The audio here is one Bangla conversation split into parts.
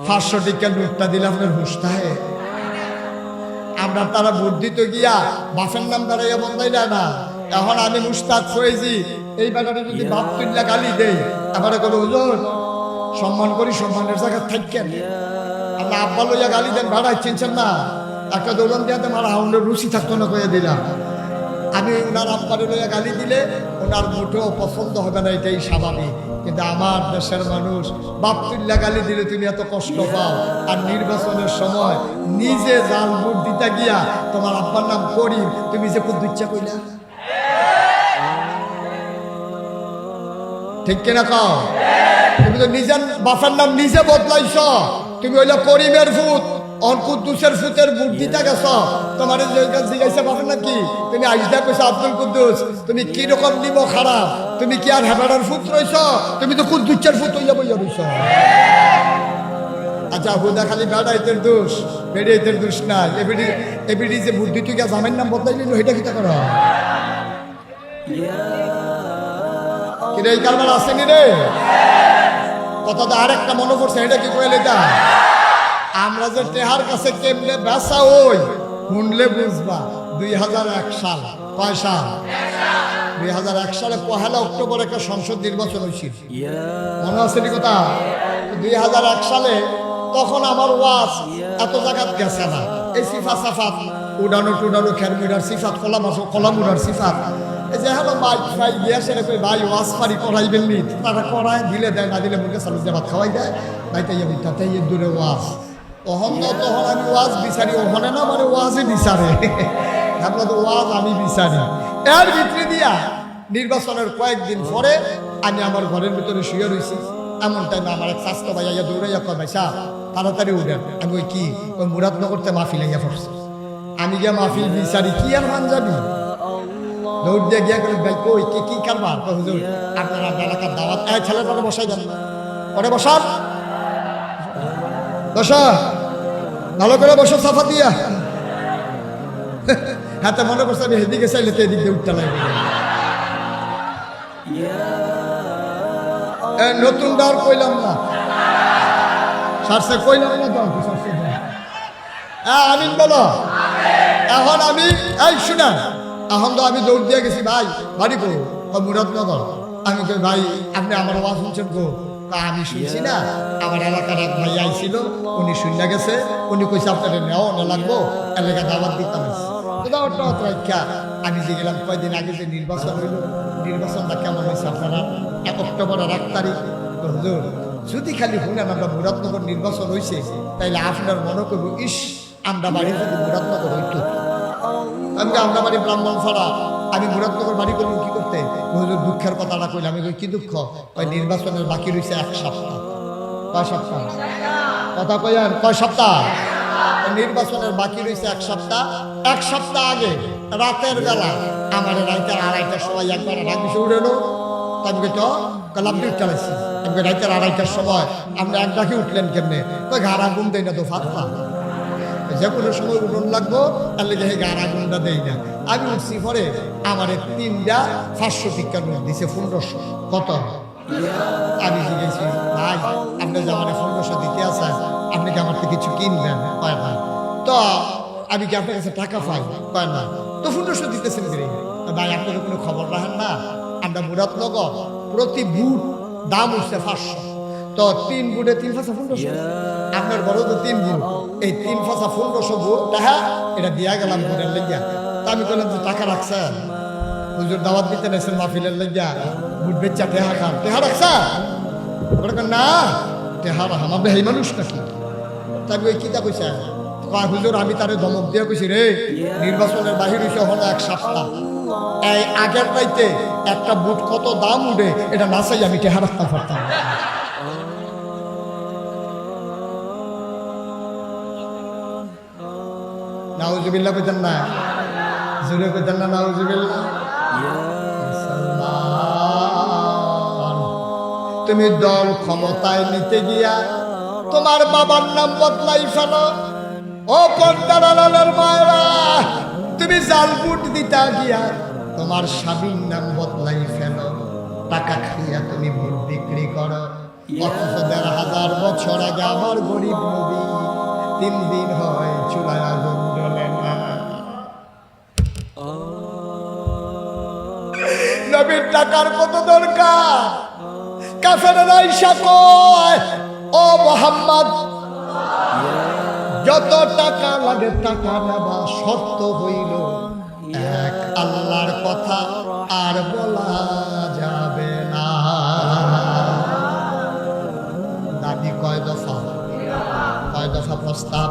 500 টাকা নোটটা দিলে আপনার হুঁশটাহে আমরা তারা ভোট দিতে গিয়া বাসের নাম দাঁড়াইয়া বন্ধাইলা না। এখন আমি মুস্তাক ফয়েজি এই ব্যাপারে যদি বাপ তুল্লা গালি দেই এবারে কোনো হুজুর সম্মান করি, সম্মানের জায়গা থাকেন। আপনার আব্বা লইয়া গালি দেন ভাড়াই চিনছেন না, একটা দৌড়ন দিয়ে আমার হাউন্ডের রুচি থাকতো না কয়ে দিলাম। আমি ওনার আব্বারে লইয়া গালি দিলে ওনার মোটেও পছন্দ হবে না, এটাই স্বাভাবিক। কিন্তু আমার দেশের মানুষ বাপ তুল্লা গালি দিলে তুমি এত কষ্ট পাও, আর নির্বাচনের সময় নিজে জাল ভোট দিতে গিয়া তোমার আব্বার নাম করিম, তুমি যে খুব ইচ্ছা কইলা, ঠিক কিনা কও? তুমি তো নিজের বাপের নাম নিজে বদলাইছ। তুমি হইলো করিমের ভূত, কুদ্দুসের ভূতের ভোট দিতে গেছ। তোমার জিজ্ঞাসা বাপের নাম কি? তুমি আইসা কইছো আব্দুল কুদ্দুস। তুমি কি রকম নিব খারাপ? তুমি কি আর হেবাডার ভূত রইছ? তুমি তো কুদ্দুসের ভূত হইয়া বইয়া রইছ। আচ্ছা, হুদা খালি বেড়াইতের দোষ, বেড়াইতের দোষ না। এবিডি যে ভোট দিতে গিয়া জামাইয়ের নাম বদলাই নিল, এটা কিটা করো? কিরে এই কারবার আসেনি রে? কথা তো আরেকটা মনে পড়ছে, এটা কি কইলে এটা আমরা যে টেহার কাছে কেমনে বেচা ওই শুনলে বুঝবা। 2001 সাল, কয় সাল? 2001 সালে 1 অক্টোবর একটা সংসদ নির্বাচন হয়েছিল, মনে আছে নি কথা? 2001 সালে তখন আমার ওয়াজ এত জায়গাত গেছে না। এই সিফা সাফাত উড়ানো টুডানো খেরমিডার সিফাত, কলামুড়ার সিফাত, এই যে হলো মাইক ফাই গিয়া সেরে কই ভাই ওয়াজ ফারি করাইবেন নি? তারা করায়, দিলে দেয়, না দিলে মুখে চালু দিয়ে ভাত খাওয়াই দেয়। তাই তাই দূরে ওয়াজ তখন আমি ওয়াজ বিচারি, ওখানে না মানে ওয়াজই বিচারে। আমরা তো ওয়াজ আমি বিচারি। এর ভিতরে দিয়া নির্বাচনের কয়েকদিন পরে আমি আমার ঘরের ভিতরে শুয়ে রয়েছি। এমন টাইমে আমার এক স্বাস্থ্য ভাইয়া দৌড়াইয়া কয়, ভাই সাহ তাড়াতাড়ি উঠেন। আমি ওই কি ওই মুরাদনগরতে মাহফিল আইয়া পড়ছে। আমি গিয়া মাহফিল বিচারি, কি আর মান যাবি? দৌড় দিয়ে গিয়া করে ভাই কই কি কারবার? হুজুর আপনারা এলাকার দাওয়াত, ছেলের পরে বসাই যান, পরে বসান, বসা ভালো করে বসো সাফা দিয়া। হাতে মনে করছে আমি হেদিকে চাইলে তো এদিক দিয়ে উঠতে লাগবে। নতুন ডার কইলাম না, সারসে কইলাম না তো আমিন বলো। এখন আমি এই শুনা, এখন তো আমি দৌড় দিয়ে গেছি ভাই বাড়ি করো মুরাদনগর। আমি কই ভাই আপনি আমার আওয়াজ শুনছেন গো? আমি শুনছি না, আমার এলাকার এক ভাই আইছিল, উনি শুনে গেছে, উনি কইছে আপনাদের নেওয়া না লাগবো, এলাকা দাওয়াত দিতাম। আমি যে গেলাম কয়দিন আগে যে নির্বাচন হইল, নির্বাচনটা কেমন হয়েছে আপনারা? 1 অক্টোবরের 1 তারিখ। হুজুর যদি খালি শুনেন আমরা মুরাদনগর নির্বাচন হয়েছে, তাইলে আপনার মনে করবো ইস আমরা বাড়ি যদি মুরাদনগর হইতো। আমরা বাড়ি ব্রাহ্মণপাড়া, আমি মুরাদনগর বাড়ি করলাম কি করতে? হুজুর দুঃখের কথাটা কইলাম। আমি কি দুঃখ? ওই নির্বাচনের বাকি রয়েছে 1 সপ্তাহ। কয় সপ্তাহ? কথা কইলেন কয় সপ্তাহ? নির্বাচনের বাকি রয়েছে 1 সপ্তাহ। 1 সপ্তাহ আগে রাতের বেলা আমার রাইতে 2:30টার সময় একবার রাগ বিষে উঠেলো। আমি তো কলাম দিয়ে চালাইছি। আমি রাইতে 2:30টার সময় আপনি এক ডাকে উঠলেন কেমনে? কই ঘাড় আগুন দেয় না তো ফাঁকা, যে কোনো সময় উঠন লাগবো, তার লেগে গাড় আগুনটা দেই না। আমি উঠছি পরে আমার 3টা 500 টিকার নোট দিছে 1500। কত? আমি জিজ্ঞেছি ভাই আপনি যে আমার 1500 দিতে আছেন, আপনি কি আমার তো কিছু কিনবেন? কয় না। তো আমি কি আপনার কাছে টাকা পাই? কয় না। তো 1500 দিতেছেন কি? ভাই আপনাদের কোনো খবর রাখেন না, আমরা মুরাদনগর প্রতি বুট দাম উঠছে 500। তো 3 বুটে 3 ফাঁসা 1500। আপনার বড় তো 3 বুট, এই 3 ফাঁসা 1500 বুট টাকা এটা দিয়া গেলাম বুটের লেগিয়া। তা আমি বললাম যে টাকা রাখছেন? হুজুর দাওয়াত দিতে নেছেন মাহফিলের লেগিয়া, বুট বেচা টেহা খান, টেহা রাখছা? না টেহা রাখাম, আপনি এই মানুষ নাকি? তাই ওই কিতা কইছে? হুজুর আমি তারে ধমক দিয়ে কইছি রে, নির্বাচনের বাহির হইছে হলো 1 সপ্তাহ, এই আগের রাইতে একটা বুট কত দাম উঠে এটা না চাই আমি টেহা রাখতে পারতাম। নাউজুবিল্লাহ কইতেন না, জোরে কইতেন না নাউজুবিল্লাহ। তুমি দল ক্ষমতায় নিতে গিয়া তোমার বাবার নাম বদলাই ফেলো। ও পর্দার আড়ালের মায়েরা, তুমি জাল বুট দিতা গিয়া তোমার স্বামীর নাম বদলাই ফেলো। টাকা খাইয়া তুমি ভোট বিক্রি করো। অথচ ১,৫০০ বছর আগে আমার গরিব নবী ৩ দিন হয় চুলায় আগুন জ্বলে না। নবীর টাকার কত দরকার? কাফেররা আইসা কয়, ও মুহাম্মদ, যত টাকা লাগে টাকা নেবা, শর্ত হইল এক আল্লাহর কথা আর বলা যাবে না। দাবি কয় দফা? কয় দফা প্রস্তাব?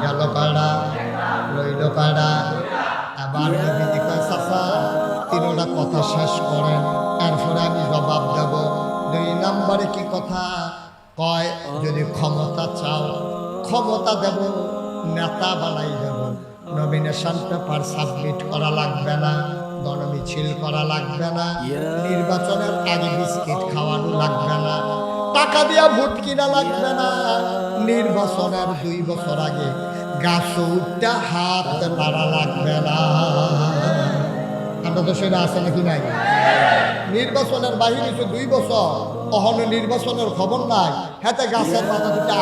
গেল কয়টা? রইল কয়টা? আবার নবীজি কয়, চাচা তিনোটা কথা শেষ করেন, এরপরে আমি জবাব দেব। ২ নম্বরে কি কথা? কয় যদি ক্ষমতা চাও ক্ষমতা দেব, নেতা বানাই দেব, নমিনেশন পেপার সাবমিট করা লাগবে না, গণমিছিল করা লাগবে না, নির্বাচনের আগে বিস্কিট খাওয়ানো লাগবে না, টাকা দিয়া ভোট কিনা লাগবে না, নির্বাচনের ২ বছর আগে গাছ উঠতে হাত নাড়া লাগবে না। আমরা তো সেটা আছে নাকি নাই? নির্বাচনের বাহিরে ২ বছর, অহন নির্বাচনের খবর নাই, হাতে গাছের পাতা দুটা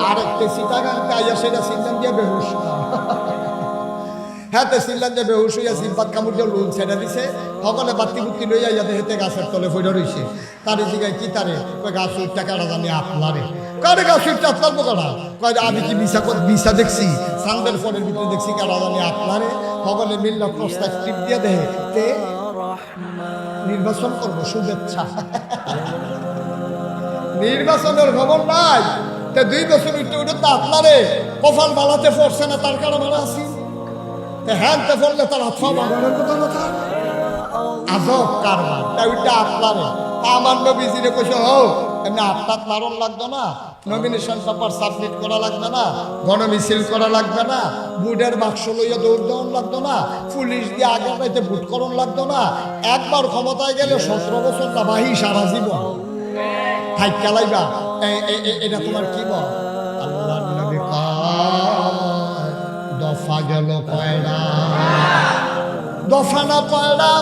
আরেকটা সিটাগানতে আইয়া সেটা সিনলাম দিয়ে বেহুশ, হাতে সিনলাম দিয়ে বেহুশ হইয়া সিলপাত কামড় দিয়ে লুন ছেড়ে দিছে, সকলে বাতি বুত্তি লইয়া যাতে হেতে গাছের তলে ফইরা রইছে। তারে জিগায় কি তারে? কয় গাছ উঠটা কাটা জানি আপনারে। কারে গাছ উঠটা আপনার বোকাটা? কয় আমি কি বিছা দেখছি, সান্দের ফোনের ভিতরে দেখছি কাটা জানি আপনারে। সকলে মিল্লা প্রস্তাব টিপ দিয়ে দেহে তে নির্বাচন করবো, শুভেচ্ছা। নির্বাচনের খবর নাই, ২ বছর উঠতে উঠে তো আপনারে কপাল বালাতে পড়ছে না, তার কারণ ভালো আছি হ্যানতে পড়লে তার হাত পা বাগানোর কথা কথা আজব কারবার। তাই ওইটা আপনারে আমার নবীজিরে কইছে, হোক এমনি আপনার মারণ লাগতো না, নমিনেশন পেপার সাবমিট করা লাগবে না, গণমিছিল করা লাগবে না, বুটের বাক্স লইয়া দৌড় দেওয়ান লাগতো না, পুলিশ দিয়ে আগের রাইতে ভোট করণ লাগতো না, একবার ক্ষমতায় গেলে ১৭ বছর না বাহি সারা জীবন থাই চালাইবা। এটা তোমার কি বল? আল্লাহ নবী কয় দফা গেল কয়টা? দফা না কয়টা?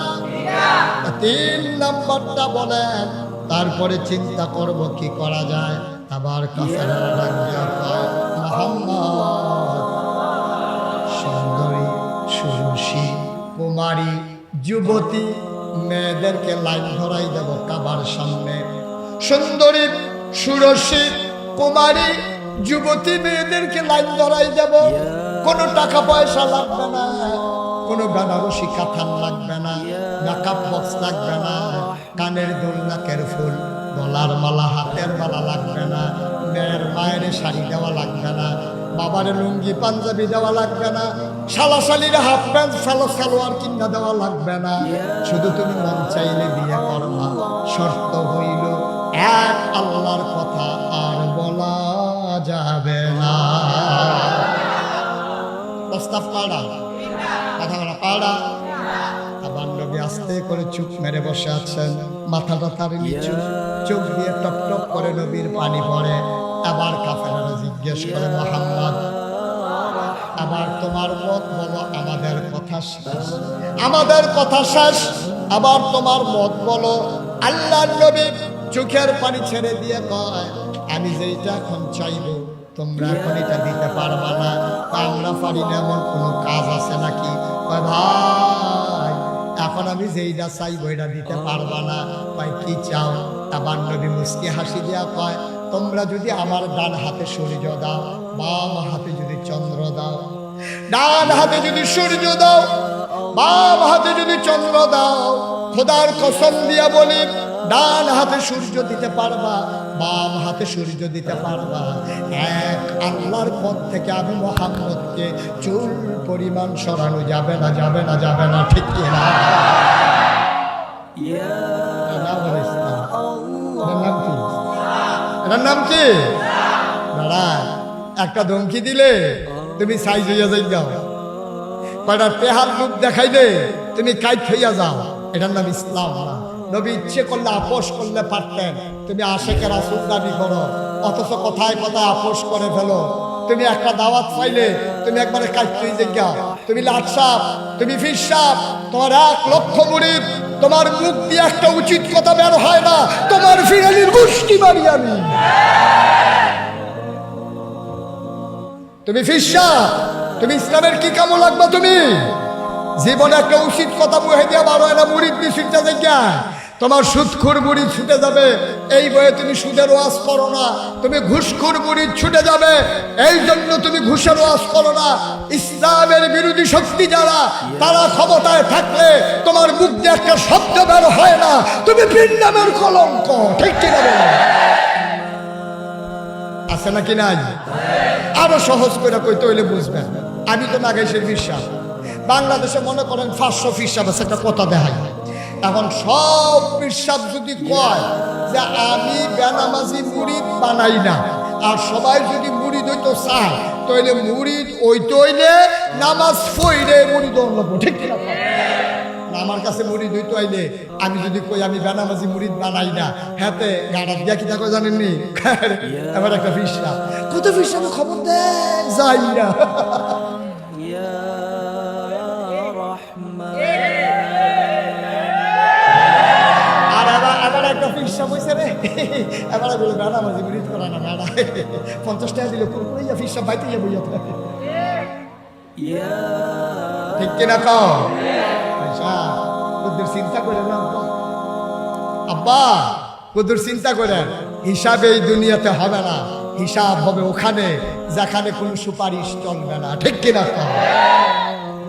৩ নম্বরটা বলেন, তারপরে চিন্তা করব কি করা যায়। আবার কাফেররা ডাকিয়া কয়, মুহাম্মদ সুন্দরী সুরুষী কুমারী যুবতী মেয়েদেরকে লাইন ধরাই দেব কাবার সামনে। সুন্দরী সুরসী কুমারী যুবতী মেয়েদেরকে লাইন ধরাই দেব, কোনো টাকা পয়সা লাগবে না, কোনো বেনারসি কাঁথান লাগবে না, মেকআপ বক্স লাগবে না, কানের দুল নাকের ফুল গলার মালা হাতের মালা লাগবে না, মেয়ের মায়ের শাড়ি দেওয়া লাগবে না, বাবার লুঙ্গি পাঞ্জাবি দেওয়া লাগবে না, শালাশালির হাফ প্যান্ট সালোয়ার কিনা দেওয়া লাগবে না, শুধু তুমি মন চাইলে বিয়ে করবা। শর্ত হইল এক আল্লাহর কথা আর বলা যাবে না। প্রস্তাব পাড়া কথা বলা পাড়া। আবার নবী আস্তে করে চুপ মেরে বসে আছেন, মাথাটা তার নিচু, চোখ দিয়ে টপ টপ করে নবীর পানি পড়ে। আবার কাফেররা জিজ্ঞেস করে, মুহাম্মদ আবার তোমার মত বলো, আমাদের কথা শেষ, আমাদের কথা শেষ, আবার তোমার মত বলো। আল্লাহর নবী চোখের পানি ছেড়ে দিয়ে কয়, আমি যেইটা এখন চাইব তোমরা এখন এটা দিতে পারবা না। আমরা পারি না এমন কোনো কাজ আছে নাকি? কয় ভাই এখন আমি যেইটা চাইবো এটা দিতে পারবা না। ভাই কি চাও? আবার নবী মুস্কি হাসি দিয়া কয়, তোমরা যদি আমার ডান হাতে সূর্য দাও, বাম হাতে যদি চন্দ্র দাও, ডান হাতে যদি সূর্য দাও, বাম হাতে যদি চন্দ্র দাও, খোদার কসম দিয়া বলি ডান হাতে সূর্য দিতে পারবা, বাম হাতে সূর্য দিতে পারবা, এক আল্লাহর পথ থেকে আমি মুহাম্মদকে চুল পরিমাণ সরানো যাবে না, যাবে না, যাবে না। ঠিক কি না? এটার নাম কি? দাঁড়া, একটা ধমকি দিলে তুমি সাইজ হইয়া যাই যাও, কয়টা পেহার রূপ দেখাইলে তুমি কাইট হইয়া যাও। এটার নাম ইসলাম না। নবী ইচ্ছে করলে আপোষ করলে পারতেন। তুমি আশেকের রাসূল দাবি করো, অথচ কথায় কথায় আপোষ করে ফেলো। তুমি একটা দাওয়াত পাইলে তুমি একবারে কাইট হয়ে যাও। তুমি লাট সাপ, তুমি ফির সাপ, তোমার 1 লক্ষ মুরিদ তোমার মুখ দিয়ে একটা উচিত কথা বের হয় না, তোমার ফিরালির মুষ্টি মারি আমি। তুমি ফিরসা, তুমি ইসলামের কি কামো লাগবা? তুমি জীবনে একটা উচিত কথা মুহে দিয়া বার হয় না, মুরিদ দিয়ে ছুটতে দেখা তোমার সুদখোর মুরিদ ছুটে যাবে। এই বয়ে তুমি সুদের ওয়াজ করো না, তুমি ঘুষখোর মুরিদ ছুটে যাবে। এই জন্য তুমি ঘুষের ওয়াজ করো না। ইসলামের বিরোধী শক্তি যারা, তারা ক্ষমতায় থাকলে তোমার মুখ দিয়ে একটা শব্দ বের হয় না, তুমি বীর নামের কলঙ্ক। ঠিক কিনা বলো? আছে নাকি নাই? আরো সহজ করে কইতে হইলে বুঝবেন। আমি তো নাগেশের বিশ্বাস, বাংলাদেশে মনে করেন 500 ফিরসাব আছে, একটা কথা দেখাই। এখন সব ফিরসাব যদি কয় যে আমি বেনামাজি মুরিদ বানাই না, আর সবাই যদি মুরিদ হইতো চায়, তাহলে মুরিদ হইতে হইলে নামাজ পড়লে মুরিদ হলো। ঠিক কিনা? আমার কাছে মুরিদ হইতে হইলে আমি যদি কই আমি বেনামাজি মুরিদ বানাই না, হাতে গাড়া দিয়া কি থাকো জানেননি? এবার একটা ফিরসাব, কত ফিরসাবে খবর দেয় যাই না। একটা ফিরসাব হইছে রে, এবার বলে বেনামাজি মুরিদ করা না বেড়া, 50 টাকা দিলে পুরোপুরি ফিরসাব বাইতে গিয়ে বইয়া থাকে। ঠিক কিনা কও? কদ্দুর চিন্তা করেন না আব্বা, কদ্দুর চিন্তা করেন। হিসাব এই দুনিয়াতে হবে না, হিসাব হবে ওখানে যেখানে কোনো সুপারিশ চলবে না। ঠিক কিনা?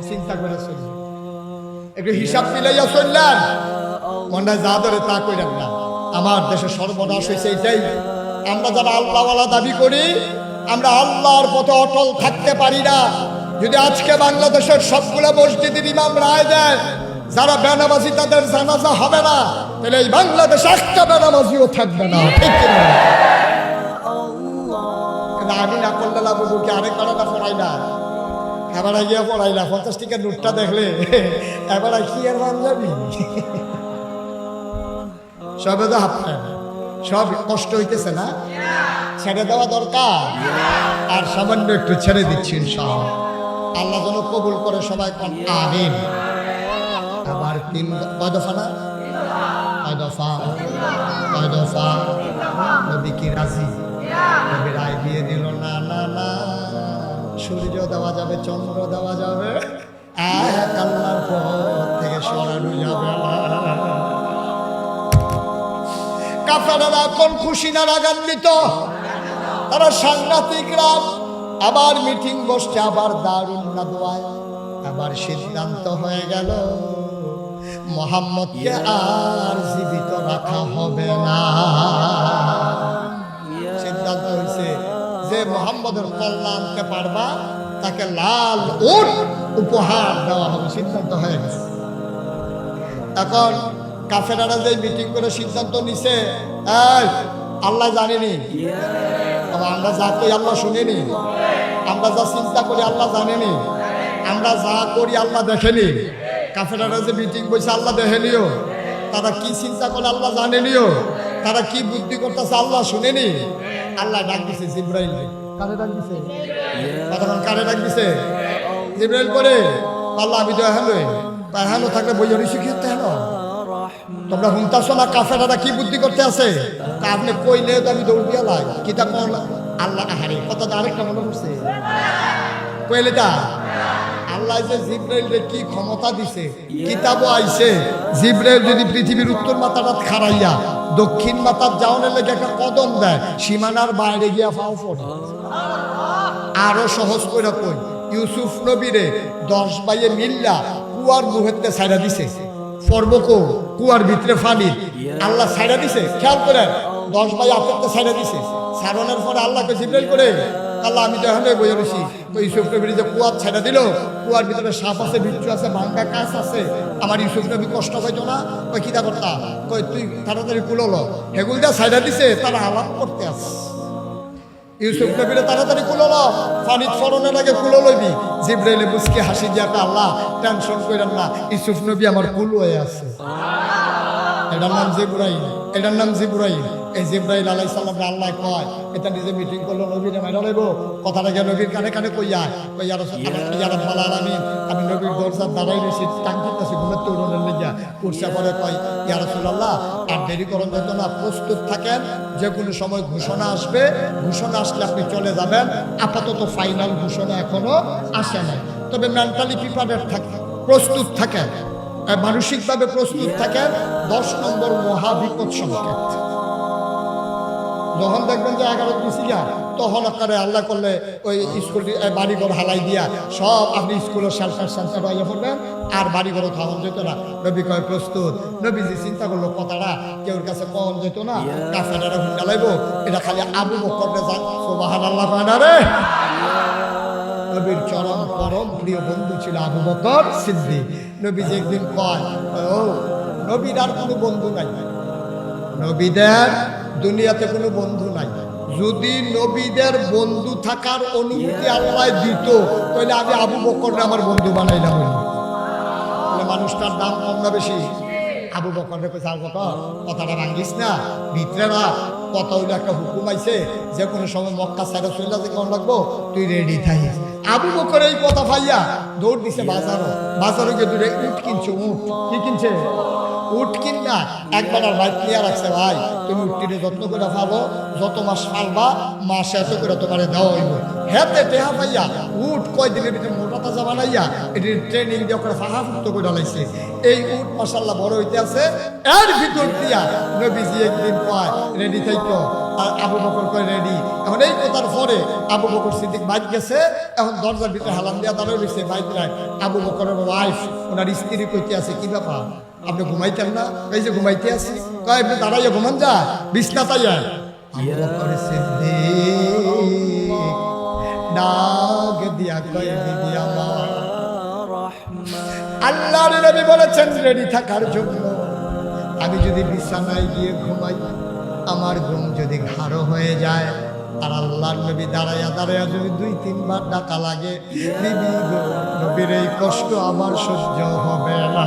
চিন্তা করে চলবে, একটু হিসাব মিলাইয়া চললেন, মনে যা ধরে তা করেন না। আমার দেশে সর্বনাশ হয়েছে এইটাই, আমরা যারা আল্লাহওয়ালা দাবি করি, আমরা আল্লাহর পথে অটল থাকতে পারি না। যদি আজকে বাংলাদেশের সবগুলো মসজিদের ইমাম রায় দেয় যারা বেনামাজি তাদের জানাজা হবে না, তাহলে এই বাংলাদেশে একটা বেনামাজিও থাকবে না। ঠিক কিনা? আমি না করলে লাভ কি আরেক বেড়াটা পড়াই না, এবার গিয়ে পড়াই না। 50 টাকার নোটটা দেখলে এবার কি আর মান যাবি? সবে তো হাত সব কষ্ট হইতেছে না, ছেড়ে দেওয়া দরকার। আর সামান্য একটু ছেড়ে দিচ্ছি সব, আল্লাহ যেন কবুল করে। সবাই আমিন। আবার 3 কয় দফা না? কয় দফা? কয় দফা? নবী কি রাজি? নবী রায় দিয়ে দিল না না না, সূর্য দেওয়া যাবে, চন্দ্র দেওয়া যাবে, এক আল্লাহর পথ থেকে সরানো যাবে না। কাফেররা কোন খুশি না রাগান্বিত, তারা সাংঘাতিক রাগ। আবার মিটিং বসছে, আবার দারুন নাদওয়ায়, আবার সিদ্ধান্ত হয়ে গেল মুহাম্মদকে আর জীবিত রাখা হবে না। সিদ্ধান্ত হয়েছে যে মুহাম্মদের কল্যাণ আনতে পারবা তাকে লাল উট উপহার দেওয়া হবে। সিদ্ধান্ত হয়ে গেছে। এখন কাফেররা যে মিটিং করে সিদ্ধান্ত নিছে, আল্লাহ জানেনি, আমরা যা করি আল্লাহ শুনেনি, আমরা যা চিন্তা করি আল্লাহ জানেনি, আমরা যা করি আল্লাহ দেখেনি। কাফেররা যে মিটিং বসে আল্লাহ দেখেনিও, তারা কি চিন্তা করে আল্লাহ জানেনিও, তারা কি বুদ্ধি করতেছে আল্লাহ শুনেনি। আল্লাহ ডাক দিছে জিব্রাইল। কারে ডাক দিছে? তখন কারে ডাক দিছে? জিব্রাইল করে আল্লাহ আমি তো এহানো থাকলে বইয়া রইছি কি হেন তোমরা শুনতেছো না কাফেররা কি বুদ্ধি করতে আছে? তা আপনি কইলে তো আমি দৌড় দিয়া লাই কিতাব আল্লাহ। আহারে কথা আরেকটা মনে করছে কইলে তা আল্লাহ যে জিব্রাইলরে কি ক্ষমতা দিছে। কিতাবও আইছে জিব্রাইল যদি পৃথিবীর উত্তর মাথাটা খাড়াইয়া দক্ষিণ মাথার যাওয়ার লেগে একটা কদম দেয়, সীমানার বাইরে গিয়া ফাও পড়ে। আরো সহজ করে কই, ইউসুফ নবীরে 10 ভাইয়ে মিল্লা কুয়ার মুহেতে ছাইড়া দিছে। ফরবকো কুয়ার ভিতরে ফানি আল্লাহ ছাইড়া দিছে। খেয়াল করেন, 10 ভাই আপত্তি ছাইড়া দিছে। ছাড়ানোর পরে আল্লাহকে জিব্রাইল করে আল্লাহ আমি তো এখন বইয়া রয়েছি। তো ইউসুফ নবীর যে কুয়ার ছাইড়া দিল, কুয়ার ভিতরে সাপ আছে, বিচ্ছু আছে, ভাঙ্গা কাছ আছে। আমার ইউসুফ নবী কষ্ট পাইতো না, কই কিতা করতা, কই তুই তাড়াতাড়ি কুলোলো। হেগুলটা ছাইড়া দিছে, তারা আলাপ করতে আছে। ইউসুফ নবীরে তাড়াতাড়ি কুলোলো, পানির ফরনের আগে কুলো লইবি। জিব্রাইলে মুস্কি হাসি দিয়া আল্লাহ টেনশন করেন না, ইউসুফ নবী আমার কুল হয়ে আছে। এটার নাম জিবরাইল, এটার নাম জিবরাইল। এই জিবরাইল আলাইহিস সালাম আল্লাহ কয় এটা নিজে মিটিং করলো, নবীরে মাইরা লইব, কথাটা গিয়ে নবীর কানে কানে কইয়া কই ইয়া রাসূলুল্লাহ ইয়া রাব্বাল আলামিন, আমি নবীর দরজার দাঁড়াই রইছি, টাং করতেছি ঘুমের তো উড়নের লাগিয়া উঠছে। পরে কয় ইয়া রাসূলুল্লাহ আর দেরি করুন যেত না, প্রস্তুত থাকেন, যে কোনো সময় ঘোষণা আসবে, ঘোষণা আসলে আপনি চলে যাবেন। আপাতত ফাইনাল ঘোষণা এখনো আসে নাই, তবে মেন্টালি প্রিপারেড থাকেন, প্রস্তুত থাকেন, মানসিকভাবে প্রস্তুত থাকেন। 10 নম্বর মহাবিপদ সংকেত। যখন দেখবেন যে 11 পিছিয়া, তখন আকারে আল্লাহ করলে ওই স্কুল বাড়িঘর হালাই দিয়া সব আপনি স্কুলের সেন্টার হয়ে পড়বেন, আর বাড়িঘর খাওয়ান যেত না। নবী কয় প্রস্তুত। নবীজি চিন্তা করলো কথাটা কেউর কাছে কখন যেত না, কাফেরেরা হুন্ডা লাইব, এটা খালি আবু বকরে যান। সুবহানাল্লাহ রে। নবীর চরম পরম প্রিয় বন্ধু ছিল আবু বকর সিদ্দিক। নবীজি একদিন কয়, ও নবীর আর কোনো বন্ধু নাই, নবীদের দুনিয়াতে কোনো বন্ধু নাই। যদি নবীদের বন্ধু থাকার অনুমতি আল্লাহ দিত, তাহলে আমি আবু বকরকে আমার বন্ধু বানাইলাম। মানুষটার দাম কম না বেশি? আবু বকরকে কইছে, আবু বকর কথাটা ভাঙ্গিস না, ভিতরে না কথা হইলো একটা হুকুম আইছে, যে কোনো সময় মক্কা ছাড়া চলে যেতে কেমন লাগবো, তুই রেডি থাকিস। আবু বকর এই কথা পাইয়া দৌড় দিছে বাজারও গিয়ে দূরে উঠ কিনছে। উঠ কি কিনছে? উঠ কিন না, একবার আর ভাই ক্লিয়ার রাখছে, ভাই তুমি উঠটিরে যত্ন করে পাবো, যত মাস পালবা মাসে এত করে তোমার দেওয়া হইব। হেতে টেহা পাইয়া উঠ কয়দিনের ভিতরে মোটা তাজা বানাইয়া এটি ট্রেনিং দিয়ে করে ফাহাফুক্ত করে লাইছে। এই উঠ মাশাআল্লাহ বড় হইতে আছে। এর ভিতর দিয়া নবীজি একদিন কয় রেডি থাইকো, আর আবু বকর কয় রেডি। এখন এই কথার পরে আবু বকর সিদ্দিক বাইক গেছে, এখন দরজার ভিতরে হালাম দিয়া দাঁড়িয়ে রয়েছে বাইক রায়। আবু বকরের ওয়াইফ ওনার স্ত্রী কইতে আছে, কি ব্যাপার আপনি ঘুমাইতেন না? এই যে ঘুমাইতে আছি। কয় আপনি দাঁড়াইয়া ঘুমান যা, বিছনা তাইয়া। আবু বকর সিদ্দিক ডাক দিয়া কয়, দিদি আমার, আল্লাহর নবী বলেছেন রেডি থাকার জন্য। আমি যদি বিছানায় গিয়ে ঘুমাই, আমার ঘুম যদি ঘাড়ো হয়ে যায়, আর আল্লাহর নবী দাঁড়াইয়া দাঁড়াইয়া যদি 2-3 বার ডাকা লাগে, বিবি গো নবীর এই কষ্ট আমার সহ্য হবে না।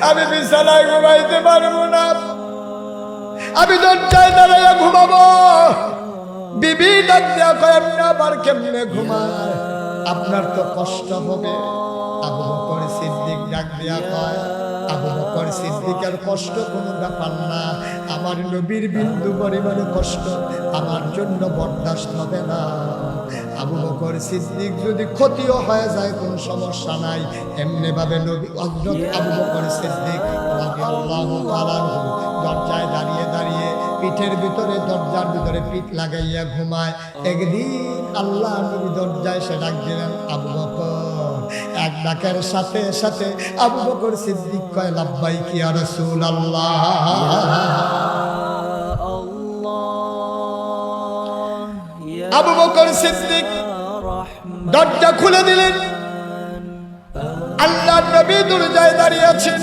আমি বিছানায় ঘুমাইতে পারবো না, আমি দরজায় দাঁড়াইয়া ঘুমাবো। বিবি ডাক দিয়া কয়, আপনি আবার কেমনে ঘুমায়, আপনার তো কষ্ট হবে। আবু বকর সিদ্দিক ডাক দিয়া কয়, আবু বকর সিদ্দিকের কষ্ট কোনো ব্যাপার না, আমার নবীর বিন্দু পরিমাণে কষ্ট আমার জন্য বরদাস্ত হবে না। আবু বকর সিদ্দিক যদি ক্ষতিও হয়ে যায় কোনো সমস্যা নাই। এমনি ভাবে নবী হযরত আবু বকর সিদ্দিক রাদিয়াল্লাহু তাআলা দরজায় দাঁড়িয়ে দাঁড়িয়ে পিঠের ভিতরে দরজার ভিতরে পিঠ লাগাইয়া ঘুমায়। একদিন আল্লাহ নবী দরজায় সে ডাক দিলেন, আবু বকর। এক ডাকের সাথে সাথে আবু বকর সিদ্দিক কয়, লাব্বাইক ইয়া রাসূলুল্লাহ। আবু বকর সিদ্দিক দরজা খুলে দিলেন। আল্লাহর নবী দরজায় দাঁড়িয়ে আছেন।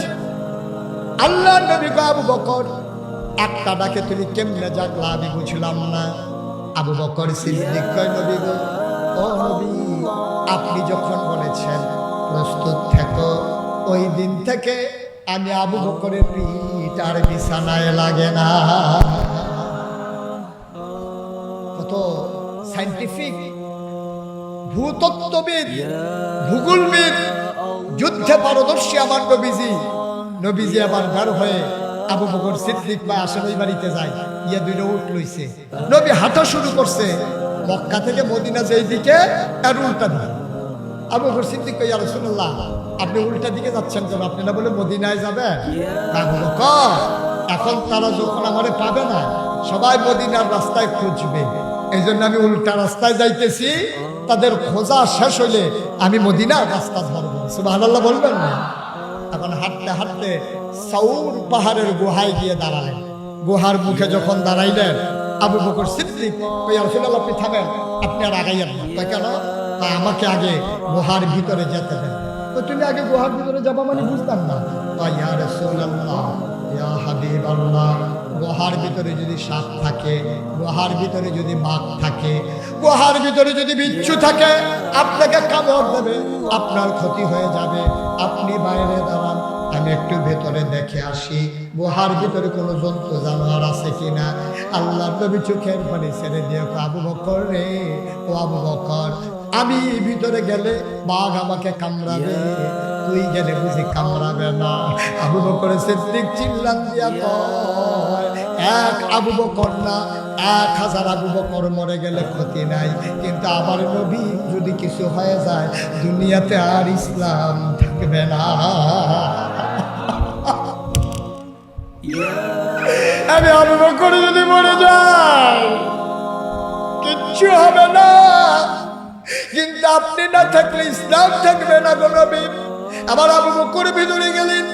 আল্লাহর নবী কয়, আবু বকর একটা ডাকে তুমি কেমনে জাগলা, আমি বুঝলাম না। আবু বকর সিদ্দিক কয়, নবী গো, ও নবী, আপনি যখন বলেছেন প্রস্তুত থেকো, ওই দিন থেকে আমি আবু বকরের পিঠ আর বিছানায় লাগে না। কত সায়েন্টিফিক, ভূতত্ত্ববিদ, ভূগোলবিদ, যুদ্ধে পারদর্শী আমার নবীজি। নবীজি আবার বের হয়ে আবু বকর সিদ্দিক বা আসেন ওই বাড়িতে যায়, ইয়া 2টা উট লইছে। নবী হাঁটা শুরু করছে মক্কা থেকে মদিনা যেই দিকে, আর উল্টা দিকে। আবু বকর সিদ্দিক কয়, ইয়া রাসূলুল্লাহ আপনি উল্টা দিকে যাচ্ছেন কেন, আপনি না বলে মদিনায় যাবেন? আবু বকর, এখন তারা যখন আমারে পাবে না, সবাই মদিনার রাস্তায় খুঁজবে, এই জন্য আমি উল্টা রাস্তায় যাইতেছি। তাদের খোঁজা শেষ হইলে আমি মদিনার রাস্তা ধরবো। সুবহানাল্লাহ বলবেন না? এখন হাঁটতে হাঁটতে সাউর পাহাড়ের গুহায় গিয়ে দাঁড়ালেন। গুহার মুখে যখন দাঁড়াইলেন, আবু বকর সিদ্দিক কই, ইয়া রাসূলুল্লাহ আপনি থামেন, আপনি আর আগাইয়েন না। কই কেন? আমাকে আগে গুহার ভিতরে যেতে দেন। তো তুমি আগে গুহার ভিতরে যাবা মানে বুঝতাম না। ইয়া রাসূলুল্লাহ, ইয়া হাবিবাল্লাহ, গুহার ভিতরে যদি সাপ থাকে, গুহার ভিতরে যদি বাঘ থাকে, গুহার ভিতরে যদি বিচ্ছু থাকে, আপনাকে কামড় দেবে, আপনার ক্ষতি হয়ে যাবে। আপনি বাইরে দাঁড়ান, আমি একটু ভেতরে দেখে আসি গুহার ভিতরে কোনো জন্তু জানোয়ার আছে কিনা। আল্লাহর নবী চোখের পানি ছেড়ে দিয়ে আবু বকর রে, ও আবু বকর, আমি ভিতরে গেলে বাঘ আমাকে কামড়াবে, তুই গেলে বুঝি কামড়াবে না? আবু বকর সিদ্দিক চিল্লান দিয়া কয়, এক আবু বকর না 1000 আবু বকর মরে গেলে ক্ষতি নাই, কিন্তু আমার নবী যদি কিছু হয়ে যায় দুনিয়াতে আর ইসলাম থাকবে না। আমি আবু বকর যদি মরে যাই কিচ্ছু হবে না, কিন্তু আপনি না থাকলে ইসলাম থাকবে না গো নবী। আবার আবু বকর ভিতরে গেলেন,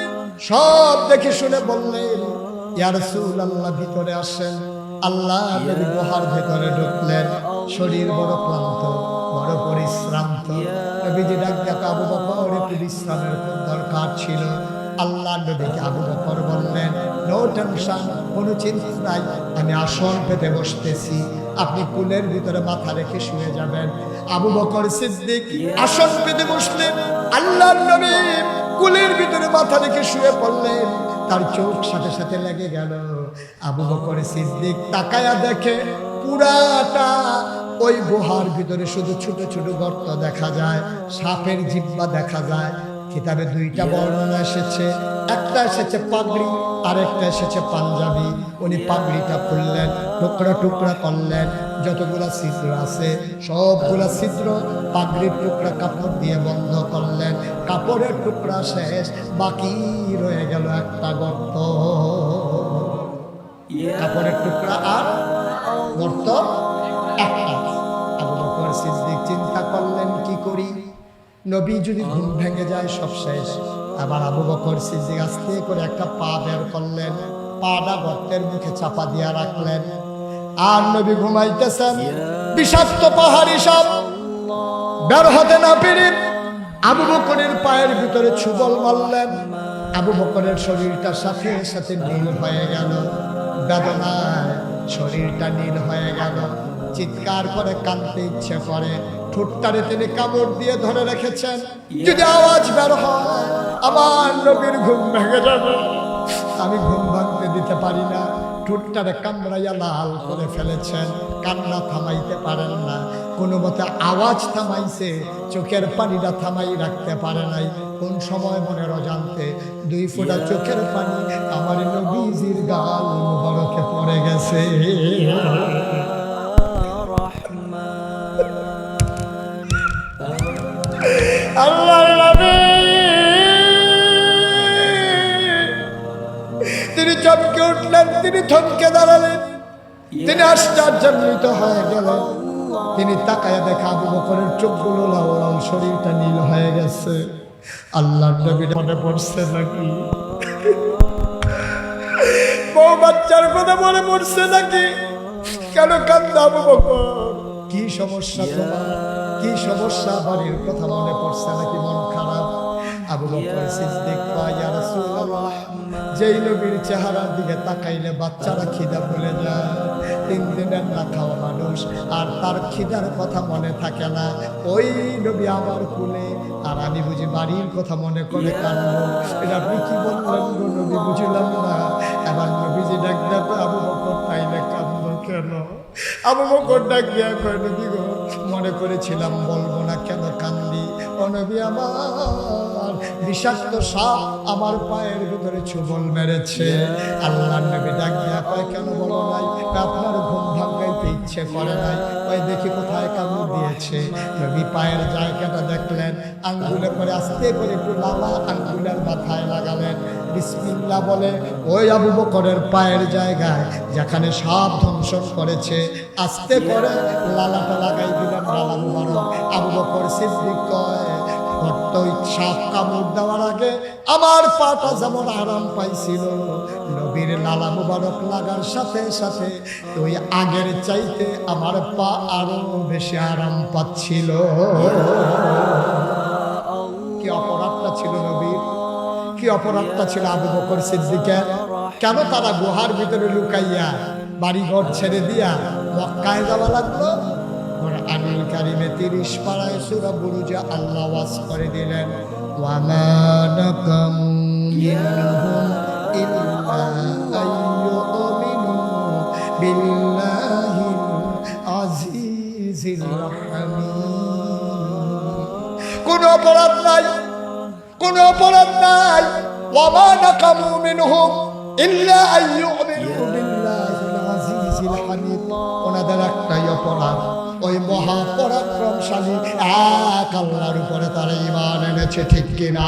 সব দেখে শুনে বললেন, ইয়া রাসূলুল্লাহ ভিতরে আসেন। আল্লাহ নবী গুহার ভিতরে ঢুকলেন, শরীর বড় ক্লান্ত, বড় পরিশ্রান্ত। নবীজি ডাক ডাক আবু বকর, একটু বিশ্রামের খুব দরকার ছিল। আল্লাহ নবীকে আবু বকর বললেন, নো টেনশন, কোনো চিন্তা নাই, আমি আসন পেতে বসতেছি, আপনি কুলের ভিতরে মাথা রেখে শুয়ে যাবেন। আবু বকর সিদ্দিক আসন পেতে বসলেন, আল্লাহর নবী কুলের ভিতরে মাথা রেখে শুয়ে পড়লেন। তার চোখ সাথে সাথে লেগে গেল। আবু বকর সিদ্দিক তাকায়া দেখে পুরাটা ওই গুহার ভিতরে শুধু ছোট ছোট গর্ত দেখা যায়, সাপের জিহ্বা দেখা যায়। কিতাবে 2টা বর্ণনা এসেছে, একটা এসেছে পাগড়ি আর একটা এসেছে পাঞ্জাবি। উনি পাগড়িটা খুললেন, টুকরা টুকরা করলেন, যতগুলা ছিদ্র আছে সবগুলা ছিদ্র পাগড়ির টুকরা কাপড় দিয়ে বন্ধ করলেন। কাপড়ের টুকরা শেষ, বাকি রয়ে গেল একটা গর্ত। কাপড়ের টুকরা আর গর্ত একটা। আবু বকর সিদ্দিক চিন্তা করলেন, কি করি? নবী যদি ঘুম ভেঙে যায় সব শেষ। আবার আবু বকর সিদ্দিক আস্তে করে একটা পা বের করলেন, পাটা গর্তের মুখে চাপা দিয়া রাখলেন। আর নবী ঘুমাইতেছেন, বিষাক্ত পাহাড়ি সাপ বের হতে না পেরে আবু বকরের পায়ের ভিতরে ছুবল মারলেন। আবু বকরের শরীরটা সাথে সাথে নীল হয়ে গেল, বেদনায় শরীরটা নীল হয়ে গেল। চিৎকার করে কাঁদতে ইচ্ছে করে, ঠোঁটটারে তিনি কামড় দিয়ে ধরে রেখেছেন, যদি আওয়াজ বের হয় আমার নবীর ঘুম ভেঙে যাবে। আমি ঘুম ভাঙতে দিতে পারি না, ঠোঁটটারে কামড়াইয়া লাল করে ফেলেছেন, কান্না থামাইতে পারেন না। কোনো মতে আওয়াজ থামাইছে, চোখের পানিটা থামাই রাখতে পারে নাই। কোন সময় মনের অজান্তে 2 ফোঁটা চোখের পানি আমার নবীজির গাল মুবারকে পড়ে গেছে। আল্লাহর নবী তিনি চমকে উঠলেন, তিনি থমকে দাঁড়ালেন, তিনি আশ্চর্যান্বিত হয়ে গেলেন। তিনি তাকায়া দেখা আবু বকরের চোখগুলো লাল লাল, শরীরটা নীল হয়ে গেছে। আল্লাহর নবী মনে পড়ছে নাকি? বউ বাচ্চার কথা মনে পড়ছে নাকি? কেন কান্দা আবু বকর? কি সমস্যা তোমার? কি সমস্যা? বাড়ির কথা মনে পড়ছে নাকি? মন খারাপ? আবু বকর সিদ্দিক কয়, ইয়া রাসূলুল্লাহ, যেই নবীর চেহারার দিকে তাকাইলে বাচ্চারা খিদা ভুলে যায়। 3 দিনের না খাওয়া মানুষ, আর তার খিদার কথা মনে থাকে না। ওই নবী আমার কুলে, আর আমি বুঝি বাড়ির কথা মনে করে কাঁদবো। এটা আপনি কি বললেন গো নবী? বুঝলাম না। এবার নবীজি ডাক দেয়, আবু বকর তাইলে কাঁদবো কেন? আবু বকর ডাক দেয়া কয়, নবী গো, মনে করেছিলাম বলবো না, কেন কান্দি? ও নবী আমার, বিষাক্ত সাপ আমার পায়ের ভিতরে ছুবল মেরেছে। আল্লাহর নবী ডাক দেয়া কয়, কেন বলো নাই? আপনার ঘুম ভাঙাইতে ইচ্ছে করে নাই। ওই দেখি কোথায় কামড় দিয়েছে। নবী পায়ের জায়গাটা দেখলেন, আঙ্গুলে করে আস্তে করে একটু লালা আঙ্গুলের মাথায় লাগালেন, বিসমিল্লাহ বলে ওই আবু বকরের পায়ের জায়গায় যেখানে সাপ ধ্বংসন করেছে আস্তে করে লালাটা লাগাই দিলেন। লালা মুবারক। আবু বকর সিদ্দিক কয়, সাপ কামড় দেওয়ার আগে আমার পাটা যেমন আরাম পাইছিল, নবীর লালা মুবারক লাগার সাথে সাথে ওই আগের চাইতে আমার পা আরো বেশি আরাম পাচ্ছিল। কি অপরাধটা ছিল নবীর, কি অপরাধটা ছিল আবু বকর সিদ্দিকের? কেন তারা গুহার ভিতরে লুকাইয়া বাড়িঘর ছেড়ে দিয়া মক্কায় যাওয়া লাগলো? কোরআনুল কারীমে 30 পারায় সূরা বুরুজে আল্লাহ ওয়াজ করে দিলেন, ওয়ামা নাকামু মিনহুম ইল্লা আইয়ুমিনু বিল্লাহিল আজিজিল হামিদ। কোনো অপরাধ নাই, কোনো অপরাধ নাই। ওয়ামা নাকামু মিনহুম ইল্লা আইয়ুমিনু বিল্লাহিল আজিজিল হামিদ। ওনাদের একটাই অপরাধ, ওই মহাপরাক্রমশালী এক আল্লাহর উপরে তারা ঈমান এনেছে, ঠিক কিনা?